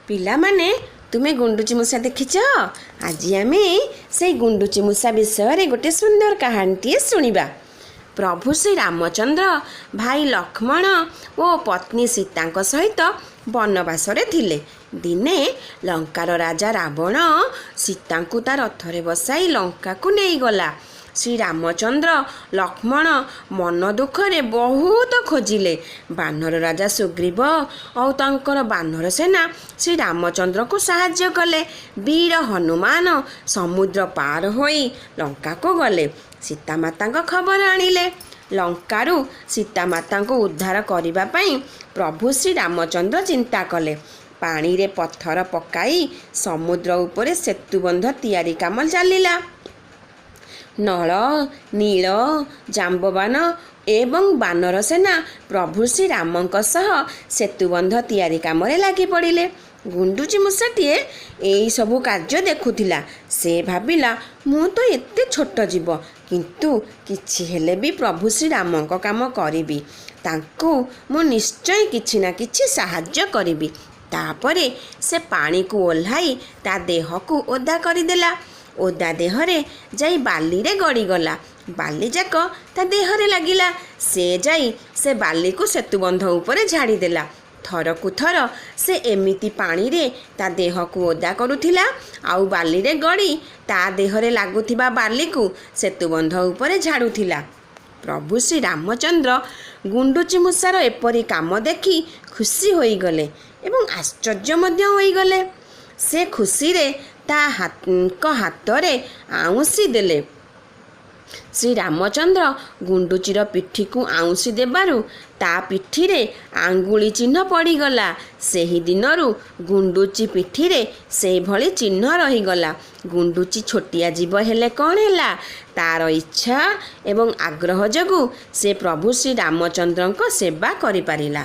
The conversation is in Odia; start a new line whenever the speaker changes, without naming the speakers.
ପିଲାମାନେ ତୁମେ ଗୁଣ୍ଡୁଚି ମୂଷା ଦେଖିଛ? ଆଜି ଆମେ ସେଇ ଗୁଣ୍ଡୁଚି ମୂଷା ବିଷୟରେ ଗୋଟେ ସୁନ୍ଦର କାହାଣୀଟିଏ ଶୁଣିବା। ପ୍ରଭୁ ଶ୍ରୀ ରାମଚନ୍ଦ୍ର ଭାଇ ଲକ୍ଷ୍ମଣ ଓ ପତ୍ନୀ ସୀତାଙ୍କ ସହିତ ବନବାସରେ ଥିଲେ। ଦିନେ ଲଙ୍କାର ରାଜା ରାବଣ ସୀତାଙ୍କୁ ତା ରଥରେ ବସାଇ ଲଙ୍କାକୁ ନେଇଗଲା। ଶ୍ରୀରାମଚନ୍ଦ୍ର ଲକ୍ଷ୍ମଣ ମନ ଦୁଃଖରେ ବହୁତ ଖୋଜିଲେ। ବାନର ରାଜା ସୁଗ୍ରୀବ ଆଉ ତାଙ୍କର ବାନର ସେନା ଶ୍ରୀରାମଚନ୍ଦ୍ରକୁ ସାହାଯ୍ୟ କଲେ। ବୀର ହନୁମାନ ସମୁଦ୍ର ପାର ହୋଇ ଲଙ୍କାକୁ ଗଲେ। ସୀତାମାତାଙ୍କ ଖବର ଆଣିଲେ। ଲଙ୍କାରୁ ସୀତାମାତାଙ୍କୁ ଉଦ୍ଧାର କରିବା ପାଇଁ ପ୍ରଭୁ ଶ୍ରୀରାମଚନ୍ଦ୍ର ଚିନ୍ତା କଲେ। ପାଣିରେ ପଥର ପକାଇ ସମୁଦ୍ର ଉପରେ ସେତୁବନ୍ଧ ତିଆରି କାମ ଚାଲିଲା। ନଳ, ନୀଳ, ଜାମ୍ବବାନ ଏବଂ ବାନର ସେନା ପ୍ରଭୁ ଶ୍ରୀରାମଙ୍କ ସହ ସେତୁବନ୍ଧ ତିଆରି କାମରେ ଲାଗି ପଡ଼ିଲେ। ଗୁଣ୍ଡୁଚି ମୂଷାଟିଏ ଏଇସବୁ କାର୍ଯ୍ୟ ଦେଖୁଥିଲା। ସେ ଭାବିଲା, ମୁଁ ତ ଏତେ ଛୋଟ ଜୀବ, କିନ୍ତୁ କିଛି ହେଲେ ବି ପ୍ରଭୁ ଶ୍ରୀରାମଙ୍କ କାମ କରିବି। ତାଙ୍କୁ ମୁଁ ନିଶ୍ଚୟ କିଛି ନା କିଛି ସାହାଯ୍ୟ କରିବି। ତାପରେ ସେ ପାଣିକୁ ଓହ୍ଲାଇ ତା ଦେହକୁ ଓଦା କରିଦେଲା। ଓଦା ଦେହରେ ଯାଇ ବାଲିରେ ଗଡ଼ିଗଲା। ବାଲିଯାକ ତା ଦେହରେ ଲାଗିଲା। ସେ ଯାଇ ସେ ବାଲିକୁ ସେତୁବନ୍ଧ ଉପରେ ଝାଡ଼ିଦେଲା। ଥରକୁ ଥର ସେ ଏମିତି ପାଣିରେ ତା ଦେହକୁ ଓଦା କରୁଥିଲା ଆଉ ବାଲିରେ ଗଡ଼ି ତା ଦେହରେ ଲାଗୁଥିବା ବାଲିକୁ ସେତୁବନ୍ଧ ଉପରେ ଝାଡ଼ୁଥିଲା। ପ୍ରଭୁ ଶ୍ରୀରାମଚନ୍ଦ୍ର ଗୁଣ୍ଡୁଚି ମୂଷାର ଏପରି କାମ ଦେଖି ଖୁସି ହୋଇଗଲେ ଏବଂ ଆଶ୍ଚର୍ଯ୍ୟ ମଧ୍ୟ ହୋଇଗଲେ। ସେ ଖୁସିରେ ତାଙ୍କ ହାତରେ ଆଉଁସି ଦେଲେ। ଶ୍ରୀରାମଚନ୍ଦ୍ର ଗୁଣ୍ଡୁଚିର ପିଠିକୁ ଆଉଁସି ଦେବାରୁ ତା ପିଠିରେ ଆଙ୍ଗୁଳି ଚିହ୍ନ ପଡ଼ିଗଲା। ସେହି ଦିନରୁ ଗୁଣ୍ଡୁଚି ପିଠିରେ ସେହିଭଳି ଚିହ୍ନ ରହିଗଲା। ଗୁଣ୍ଡୁଚି ଛୋଟିଆ ଜୀବ ହେଲେ କ'ଣ ହେଲା, ତାର ଇଚ୍ଛା ଏବଂ ଆଗ୍ରହ ଯୋଗୁଁ ସେ ପ୍ରଭୁ ଶ୍ରୀରାମଚନ୍ଦ୍ରଙ୍କ ସେବା କରିପାରିଲା।